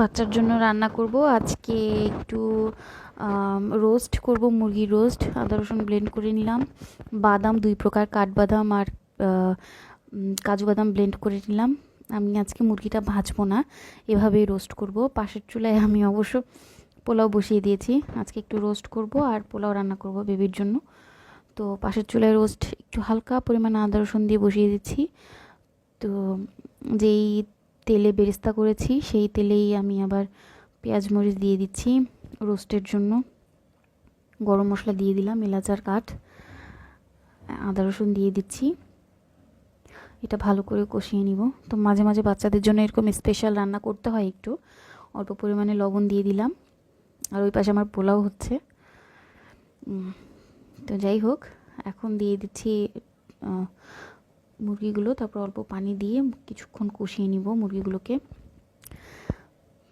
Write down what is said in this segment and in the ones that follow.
বাচ্চার জন্য রান্না করব আজকে একটু রোস্ট করব, মুরগির রোস্ট। আদা রসুন ব্লেন্ড করে নিলাম, বাদাম 2 প্রকার, কাঠবাদাম আর কাজু বাদাম ব্লেন্ড করে নিলাম। আমি আজকে মুরগিটা ভাজবো না, এভাবেই রোস্ট করব। পাশের চুলায় আমি অবশ্য পোলাও বসিয়ে দিয়েছি, আজকে একটু রোস্ট করব আর পোলাও রান্না করব বেবির জন্য। তো পাশের চুলায় রোস্ট একটু হালকা পরিমাণে আদা রসুন দিয়ে বসিয়ে দিচ্ছি। তো যেই তেলে বেরেস্তা করেছি সেই তেলেই আমি আবার পেঁয়াজ মরিচ দিয়ে দিচ্ছি রোস্টের জন্য। গরম মশলা দিয়ে দিলাম, এলাচ আর কাঠ, আদা রসুন দিয়ে দিচ্ছি। এটা ভালো করে কষিয়ে নিব। তো মাঝে মাঝে বাচ্চাদের জন্য এরকম স্পেশাল রান্না করতে হয়, একটু অল্প পরিমাণে লবণ দিয়ে দিলাম। আর ওই পাশে আমার পোলাও হচ্ছে। তো যাই হোক, এখন দিয়ে দিচ্ছি মুরগিগুলো, তারপর অল্প পানি দিয়ে কিছুক্ষণ কষিয়ে নিব মুরগিগুলোকে।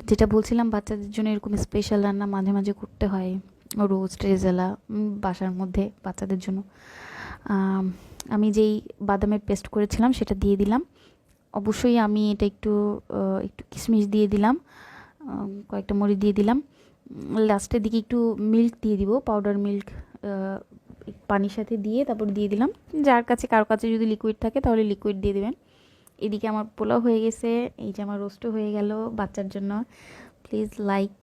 যেটা বলছিলাম, বাচ্চাদের জন্য এরকম স্পেশাল রান্না মাঝে মাঝে করতে হয়, রোস্ট রেজালা বাসার মধ্যে বাচ্চাদের জন্য। আমি যেই বাদামের পেস্ট করেছিলাম সেটা দিয়ে দিলাম। অবশ্যই আমি এটা একটু একটু কিশমিশ দিয়ে দিলাম, কয়েকটা মরিচ দিয়ে দিলাম। লাস্টের দিকে একটু মিল্ক দিয়ে দিব, পাউডার মিল্ক, পানির সাথে দিয়ে তারপর দিয়ে দিলাম। যার কাছে, কারো কাছে যদি লিকুইড থাকে তাহলে লিকুইড দিয়ে দেবেন। এদিকে আমার পোলাও হয়ে গেছে, এই যে আমার রোস্টও হয়ে গেল বাচ্চার জন্য। Please like